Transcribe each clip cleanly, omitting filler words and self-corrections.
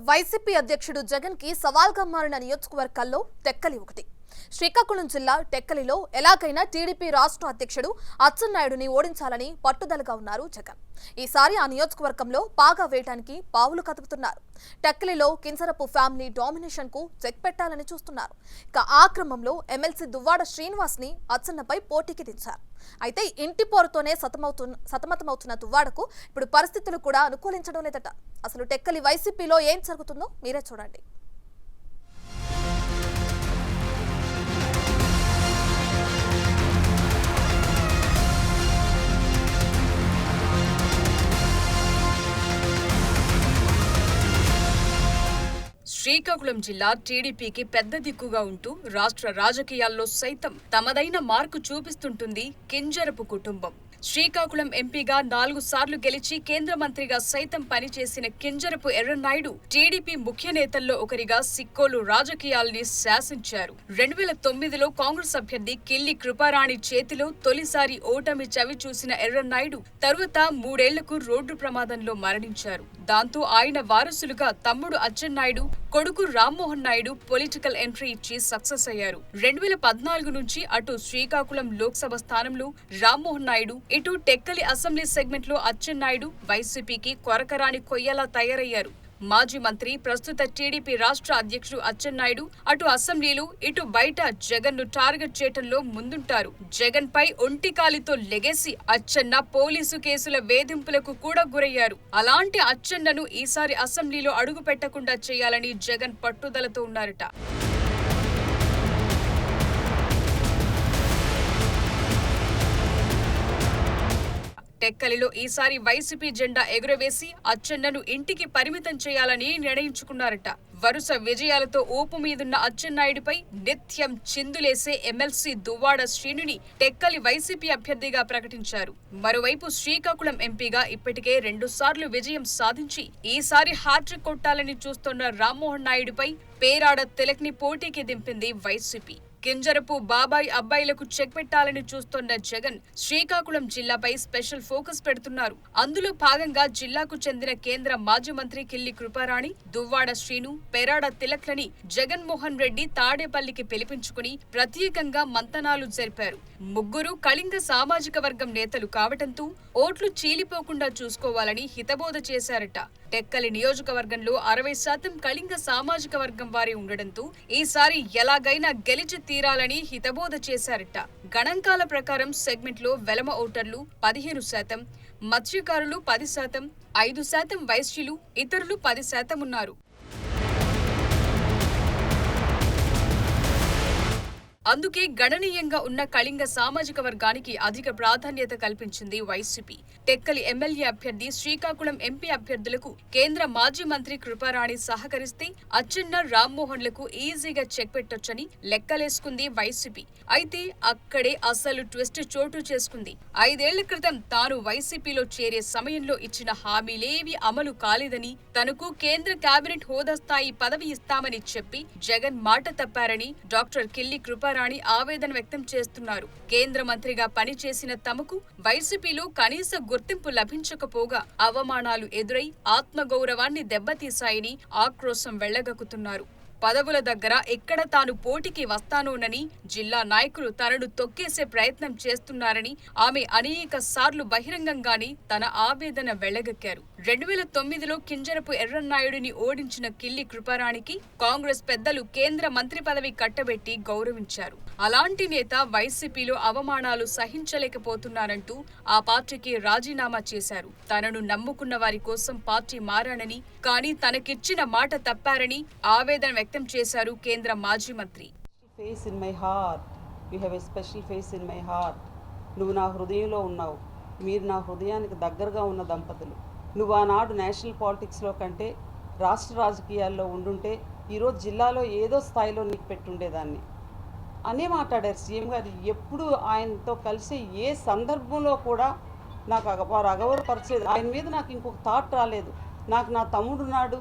YCP అధ్యక్షుడు జగన్ కి సవాల్గా మారిన నియోజకవర్గాల్లో టెక్కలి ఒకటి. శ్రీకాకుళం జిల్లా టెక్కలిలో ఎలాగైనా టీడీపీ రాష్ట్ర అధ్యక్షుడు అచ్చెన్నాయుడుని ఓడించాలని పట్టుదలగా ఉన్నారు జగన్. ఈసారి ఆ నియోజకవర్గంలో పాగా వేయడానికి పావులు కదుపుతున్నారు. టెక్కలిలో కింజరపు ఫ్యామిలీ డామినేషన్ కు చెక్ పెట్టాలని చూస్తున్నారు. ఇక ఆ క్రమంలో ఎమ్మెల్సీ దువ్వాడ శ్రీనివాస్ ని అచ్చెన్నపై పోటీకి దించారు. అయితే ఇంటి పోరుతోనే సతమతమవుతున్న దువ్వాడకు ఇప్పుడు పరిస్థితులు కూడా అనుకూలించడం లేదట. అసలు టెక్కలి వైసీపీలో ఏం జరుగుతుందో మీరే చూడండి. శ్రీకాకుళం జిల్లా టీడీపీకి పెద్ద దిక్కుగా ఉంటూ రాష్ట్ర రాజకీయాల్లో సైతం తమదైన మార్కు చూపిస్తుంటుంది కింజరపు కుటుంబం. శ్రీకాకుళం ఎంపీగా 4 సార్లు గెలిచి కేంద్ర మంత్రిగా సైతం పనిచేసిన కింజరపు ఎర్రన్నాయుడు టీడీపీ ముఖ్య నేతల్లో ఒకరిగా సిక్కోలు రాజకీయాల్ని శాసించారు. 2009లో కాంగ్రెస్ అభ్యర్థి కిల్లి కృపారాణి చేతిలో తొలిసారి ఓటమి చవి చూసిన ఎర్రన్నాయుడు తరువాత 3 ఏళ్లకు రోడ్డు ప్రమాదంలో మరణించారు. దాంతో ఆయన వారసులుగా తమ్ముడు అచ్చెన్నాయుడు, కొడుకు రామ్మోహన్ నాయుడు పొలిటికల్ ఎంట్రీ ఇచ్చి సక్సెస్ అయ్యారు. 2014 నుంచి అటు శ్రీకాకుళం లోక్సభ స్థానంలో రామ్మోహన్ నాయుడు, ఇటు టెక్కలి అసెంబ్లీ సెగ్మెంట్ లో అచ్చెన్నాయుడు వైసీపీకి కొరకరాని కొయ్యలా తయారయ్యారు. మాజీ మంత్రి, ప్రస్తుత టీడీపీ రాష్ట్ర అధ్యక్షుడు అచ్చెన్నాయుడు అటు అసెంబ్లీలు ఇటు బయట జగన్ ను టార్గెట్ చేయటంలో ముందుంటారు. జగన్ పై ఒంటికాలితో లెగేసి అచ్చెన్న పోలీసు కేసుల వేధింపులకు కూడా గురయ్యారు. అలాంటి అచ్చెన్నను ఈసారి అసెంబ్లీలో అడుగు పెట్టకుండా చేయాలని జగన్ పట్టుదలతో ఉన్నారట. టెక్కలిలో ఈసారి వైసీపీ జెండా ఎగురవేసి అచ్చెన్నను ఇంటికి పరిమితం చేయాలని నిర్ణయించుకున్నారట. వరుస విజయాలతో ఊపు మీదున్న అచ్చెన్నాయుడిపై నిత్యం చిందులేసే ఎమ్మెల్సీ దువ్వాడ శ్రీనుని టెక్కలి వైసీపీ అభ్యర్థిగా ప్రకటించారు. మరోవైపు శ్రీకాకుళం ఎంపీగా ఇప్పటికే 2 సార్లు విజయం సాధించి ఈసారి హ్యాట్రిక్ కొట్టాలని చూస్తున్న రామ్మోహన్ నాయుడుపై పేరాడ తిలక్ ని పోటీకి దింపింది వైసీపీ. కింజరపు బాబాయ్ అబ్బాయిలకు చెక్ పెట్టాలని చూస్తోన్న జగన్ శ్రీకాకుళం జిల్లాపై స్పెషల్ ఫోకస్ పెడుతున్నారు. అందులో భాగంగా జిల్లాకు చెందిన కేంద్ర మాజీ మంత్రి కిల్లి కృపారాణి, దువ్వాడ శ్రీను, పేరాడ తిలక్లని జగన్మోహన్ రెడ్డి తాడేపల్లికి పిలిపించుకుని ప్రత్యేకంగా మంతనాలు జరిపారు. ముగ్గురు కళింగ సామాజిక వర్గం నేతలు కావటంతో ఓట్లు చీలిపోకుండా చూసుకోవాలని హితబోధ చేశారట. టెక్కలి నియోజకవర్గంలో 60% కళింగ సామాజిక వర్గం వారి ఉండడంతో ఈసారి ఎలాగైనా గెలిచి తీరాలని హితబోధ చేశారట. గణాంకాల ప్రకారం సెగ్మెంట్ లో వెలమ ఓటర్లు 15%, మత్స్యకారులు 10%, 5% వైశ్యులు, ఇతరులు 10% ఉన్నారు. అందుకే గణనీయంగా ఉన్న కళింగ సామాజిక వర్గానికి అధిక ప్రాధాన్యత కల్పించింది వైసీపీ. టెక్కలి ఎమ్మెల్యే అభ్యర్థి, శ్రీకాకుళం ఎంపీ అభ్యర్థులకు కేంద్ర మాజీ మంత్రి కృపారాణి సహకరిస్తే అచ్చెన్న, రామ్మోహన్లకు ఈజీగా చెక్ పెట్టొచ్చని లెక్కలేసుకుంది వైసీపీ. అయితే అక్కడే అసలు ట్విస్ట్ చోటు చేసుకుంది. 5 ఏళ్ల క్రితం తాను వైసీపీలో చేరే సమయంలో ఇచ్చిన హామీలేవి అమలు కాలేదని, తనకు కేంద్ర కేబినెట్ హోదా స్థాయి పదవి ఇస్తామని చెప్పి జగన్ మాట తప్పారని డాక్టర్ కిల్లి కృపారాణి ఆవేదన వ్యక్తం చేస్తున్నారు. కేంద్ర మంత్రిగా పనిచేసిన తమకు వైసీపీలో కనీస గుర్తింపు లభించకపోగా అవమానాలు ఎదురై ఆత్మగౌరవాన్ని దెబ్బతీశాయని ఆక్రోశం వెళ్లగక్కుతున్నారు. పదవుల దగ్గర ఎక్కడ తాను పోటీకి వస్తానోనని జిల్లా నాయకులు తనను తొక్కేసే ప్రయత్నం చేస్తున్నారని ఆమె అనేక సార్లు బహిరంగంగానే తన ఆవేదన వెళ్లగక్కారు. 2009లో కింజరపు ఎర్రన్నాయుడిని ఓడించిన కిల్లి కృపారాణికి కాంగ్రెస్ పెద్దలు కేంద్ర మంత్రి పదవి కట్టబెట్టి గౌరవించారు. అలాంటి నేత వైసీపీలో అవమానాలు సహించలేకపోతున్నారంటూ ఆ పార్టీకి రాజీనామా చేశారు. తనను నమ్ముకున్న వారి కోసం పార్టీ మారానని, కానీ తనకిచ్చిన మాట తప్పారని ఆవేదన వ్యక్తం చేశారు కేంద్ర మాజీ మంత్రి. నువ్వు నా హృదయంలో ఉన్నావు. మీరు నా హృదయానికి దగ్గరగా ఉన్న దంపతులు. నువ్వు ఆనాడు నేషనల్ పాలిటిక్స్లో కంటే రాష్ట్ర రాజకీయాల్లో ఉండుంటే ఈరోజు జిల్లాలో ఏదో స్థాయిలో నీకు పెట్టుండేదాన్ని అనే మాట్లాడారు సీఎం గారు. ఎప్పుడు ఆయనతో కలిసి ఏ సందర్భంలో కూడా నాకు వారు అగౌరవపరచలేదు. ఆయన మీద నాకు ఇంకొక థాట్ రాలేదు. నాకు నా తమ్ముడున్నాడు,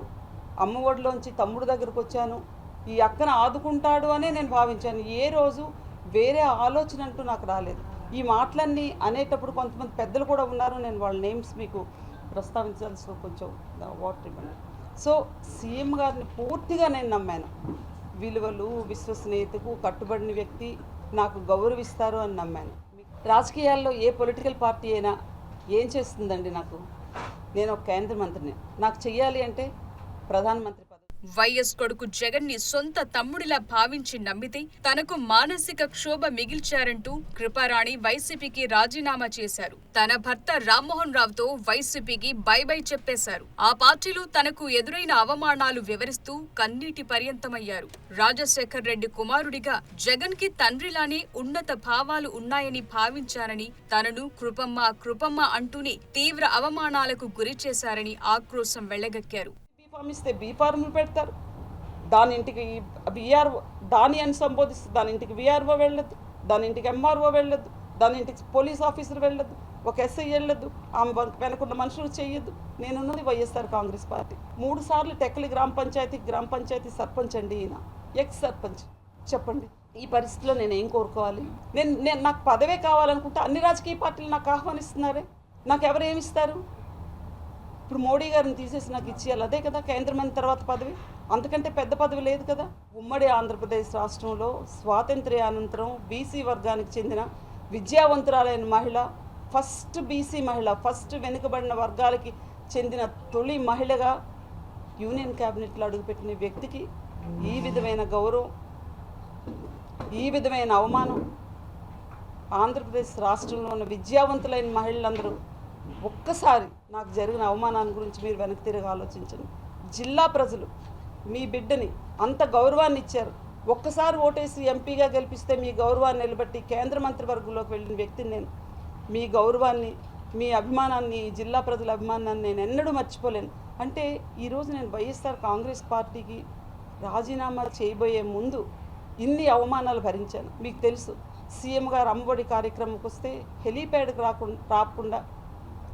అమ్మఒడిలోంచి తమ్ముడు దగ్గరకు వచ్చాను, ఈ అక్కను ఆదుకుంటాడు అనే నేను భావించాను. ఏ రోజు వేరే ఆలోచన అంటూ నాకు రాలేదు. ఈ మాటలన్నీ అనేటప్పుడు కొంతమంది పెద్దలు కూడా ఉన్నారు. నేను వాళ్ళ నేమ్స్ మీకు ప్రస్తావించాల్సిన కొంచెం వాటర్ ఇవ్వండి. సో సీఎం గారిని పూర్తిగా నేను నమ్మాను. విలువలు, విశ్వసనీయతకు కట్టుబడిన వ్యక్తి, నాకు గౌరవిస్తారు అని నమ్మాను. రాజకీయాల్లో ఏ పొలిటికల్ పార్టీ అయినా ఏం చేస్తుందండి? నేను ఒక కేంద్ర మంత్రిని, నాకు చెయ్యాలి అంటే ప్రధానమంత్రి పదవి. వైఎస్ కొడుకు జగన్ ని సొంత తమ్ముడిలా భావించి నమ్మితే తనకు మానసిక క్షోభ మిగిల్చారంటూ కృపారాణి వైసీపీకి రాజీనామా చేశారు. తన భర్త రామ్మోహన్ రావుతో వైసీపీకి బై బై చెప్పేశారు. ఆ పార్టీలో తనకు ఎదురైన అవమానాలు వివరిస్తూ కన్నీటి పర్యంతమయ్యారు. రాజశేఖర్ రెడ్డి కుమారుడిగా జగన్ కి తండ్రిలానే ఉన్నత భావాలు ఉన్నాయని భావించారని, తనను కృపమ్మ అంటూనే తీవ్ర అవమానాలకు గురి చేశారని ఆక్రోశం వెళ్లగక్కారు. ఫామ్ ఇస్తే బీ ఫార్ములు పెడతారు, దాని ఇంటికి విఆర్ఓ దాని అని సంబోధిస్తే దాని ఇంటికి విఆర్ఓ వెళ్ళొద్దు, దాని ఇంటికి ఎంఆర్ఓ వెళ్ళొద్దు, దాని ఇంటికి పోలీస్ ఆఫీసర్ వెళ్ళొద్దు, ఒక ఎస్ఐ వెళ్ళొద్దు, ఆమె వెనకున్న మనుషులు చేయొద్దు. నేనున్నది వైఎస్ఆర్ కాంగ్రెస్ పార్టీ. 3 సార్లు టెక్కలి గ్రామ పంచాయతీ సర్పంచ్ అండి. ఈయన ఎక్స్ సర్పంచ్. చెప్పండి, ఈ పరిస్థితిలో నేను ఏం కోరుకోవాలి? నేను నాకు పదవే కావాలనుకుంటే అన్ని రాజకీయ పార్టీలు నాకు ఆహ్వానిస్తున్నారే, నాకు ఎవరు ఏమిస్తారు? ఇప్పుడు మోడీ గారిని తీసేసి నాకు ఇచ్చేయాలి, అదే కదా కేంద్ర మంత్రి తర్వాత పదవి, అంతకంటే పెద్ద పదవి లేదు కదా. ఉమ్మడి ఆంధ్రప్రదేశ్ రాష్ట్రంలో స్వాతంత్ర్యానంతరం బీసీ వర్గానికి చెందిన విద్యావంతురాలైన మహిళ, ఫస్ట్ బీసీ మహిళ, ఫస్ట్ వెనుకబడిన వర్గాలకి చెందిన తొలి మహిళగా యూనియన్ క్యాబినెట్లో అడుగుపెట్టిన వ్యక్తికి ఈ విధమైన గౌరవం, ఈ విధమైన అవమానం, ఆంధ్రప్రదేశ్ రాష్ట్రంలో ఉన్న విద్యావంతులైన మహిళలందరూ ఒక్కసారి నాకు జరిగిన అవమానాన్ని గురించి మీరు వెనక్కి తిరిగి ఆలోచించండి. జిల్లా ప్రజలు మీ బిడ్డని అంత గౌరవాన్ని ఇచ్చారు. ఒక్కసారి ఓటేసి ఎంపీగా గెలిపిస్తే మీ గౌరవాన్ని నిలబెట్టి కేంద్ర మంత్రివర్గంలోకి వెళ్ళిన వ్యక్తిని నేను. మీ గౌరవాన్ని, మీ అభిమానాన్ని, జిల్లా ప్రజల అభిమానాన్ని నేను ఎన్నడూ మర్చిపోలేను. అంటే ఈరోజు నేను వైఎస్ఆర్ కాంగ్రెస్ పార్టీకి రాజీనామా చేయబోయే ముందు ఇన్ని అవమానాలు భరించాను. మీకు తెలుసు, సీఎం గారు అమ్మఒడి కార్యక్రమంకి వస్తే హెలీప్యాడ్కి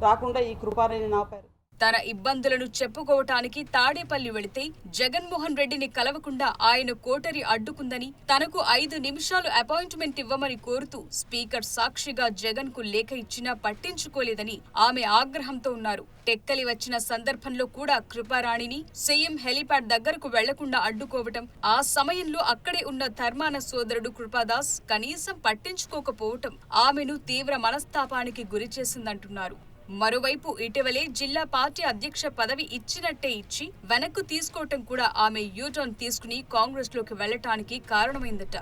రాకుండా ఈ కృపారాణిని ఆపారు. తన ఇబ్బందులను చెప్పుకోవటానికి తాడేపల్లి వెళితే జగన్మోహన్ రెడ్డిని కలవకుండా ఆయన కోటరి అడ్డుకుందని, తనకు 5 నిమిషాలు అపాయింట్మెంట్ ఇవ్వమని కోరుతూ స్పీకర్ సాక్షిగా జగన్ కు లేఖ ఇచ్చినా పట్టించుకోలేదని ఆమె ఆగ్రహంతో ఉన్నారు. టెక్కలి వచ్చిన సందర్భంలో కూడా కృపారాణిని సీఎం హెలీప్యాడ్ దగ్గరకు వెళ్లకుండా అడ్డుకోవటం, ఆ సమయంలో అక్కడే ఉన్న ధర్మాన సోదరుడు కృపాదాస్ కనీసం పట్టించుకోకపోవటం ఆమెను తీవ్ర మనస్తాపానికి గురిచేసిందంటున్నారు. మరోవైపు ఇటీవలే జిల్లా పార్టీ అధ్యక్ష పదవి ఇచ్చినట్టే ఇచ్చి వెనక్కు తీసుకోవటం కూడా ఆమె యూటర్న్ తీసుకుని కాంగ్రెస్ లోకి వెళ్లటానికి కారణమైందట.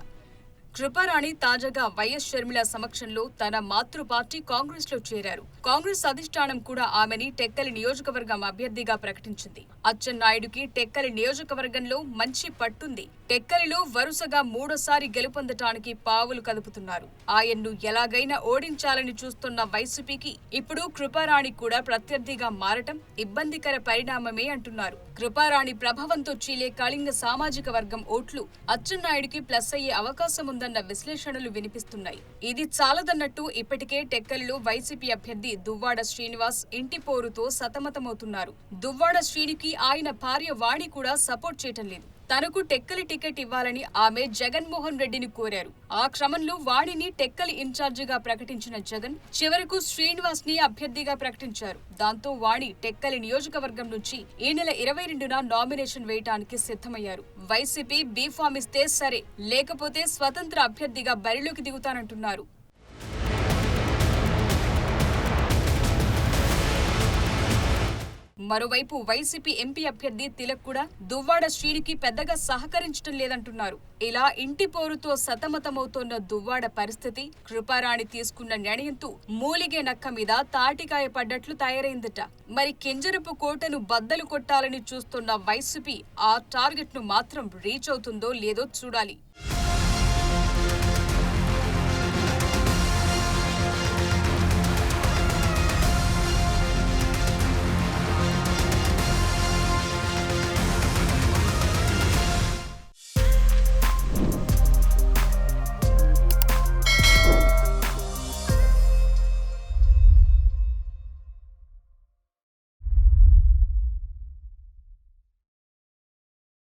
కృపారాణి తాజాగా వైఎస్ షర్మిల సమక్షంలో తన మాతృ పార్టీ కాంగ్రెస్ లో చేరారు. కాంగ్రెస్ అధిష్టానం కూడా ఆమెని టెక్కలి నియోజకవర్గం అభ్యర్థిగా ప్రకటించింది. అచ్చెన్నాయుడుకి టెక్కలి నియోజకవర్గంలో మంచి పట్టుంది. టెక్కలిలో వరుసగా 3వ గెలుపొందటానికి పావులు కదుపుతున్నారు. ఆయన్ను ఎలాగైనా ఓడించాలని చూస్తున్న వైసీపీకి ఇప్పుడు కృపారాణి కూడా ప్రత్యర్థిగా మారటం ఇబ్బందికర పరిణామమే అంటున్నారు. కృపారాణి ప్రభావంతో చీలే కళింగ సామాజిక వర్గం ఓట్లు అచ్చెన్నాయుడికి ప్లస్ అయ్యే అవకాశం ఉందన్న విశ్లేషణలు వినిపిస్తున్నాయి. ఇది చాలదన్నట్టు ఇప్పటికే టెక్కలిలో వైసీపీ అభ్యర్థి దువ్వాడ శ్రీనివాస్ ఇంటి పోరుతో సతమతమవుతున్నారు. దువ్వాడ శ్రీనికి ఆయన భార్య వాణి కూడా సపోర్ట్ చేయటం లేదు. తనకు టెక్కలి టికెట్ ఇవ్వాలని ఆమె జగన్మోహన్ రెడ్డిని కోరారు. ఆ క్రమంలో వాణిని టెక్కలి ఇన్ఛార్జిగా ప్రకటించిన జగన్ చివరకు శ్రీనివాస్ ని అభ్యర్థిగా ప్రకటించారు. దాంతో వాణి టెక్కలి నియోజకవర్గం నుంచి ఈ నెల 22న నామినేషన్ వేయటానికి సిద్ధమయ్యారు. వైసీపీ బీ ఫామ్ ఇస్తే సరే, లేకపోతే స్వతంత్ర అభ్యర్థిగా బరిలోకి దిగుతానంటున్నారు. మరోవైపు వైసీపీ ఎంపీ అభ్యర్థి తిలక్ కూడా దువ్వాడ శ్రీనికి పెద్దగా సహకరించడం లేదంటున్నారు. ఇలా ఇంటి పోరుతో సతమతమవుతోన్న దువ్వాడ పరిస్థితి కృపారాణి తీసుకున్న నిర్ణయంతో మూలిగే నక్క మీద తాటికాయ పడ్డట్లు తయారైందట. మరి కింజరపు కోటను బద్దలు కొట్టాలని చూస్తున్న వైసీపీ ఆ టార్గెట్ ను మాత్రం రీచ్ అవుతుందో లేదో చూడాలి.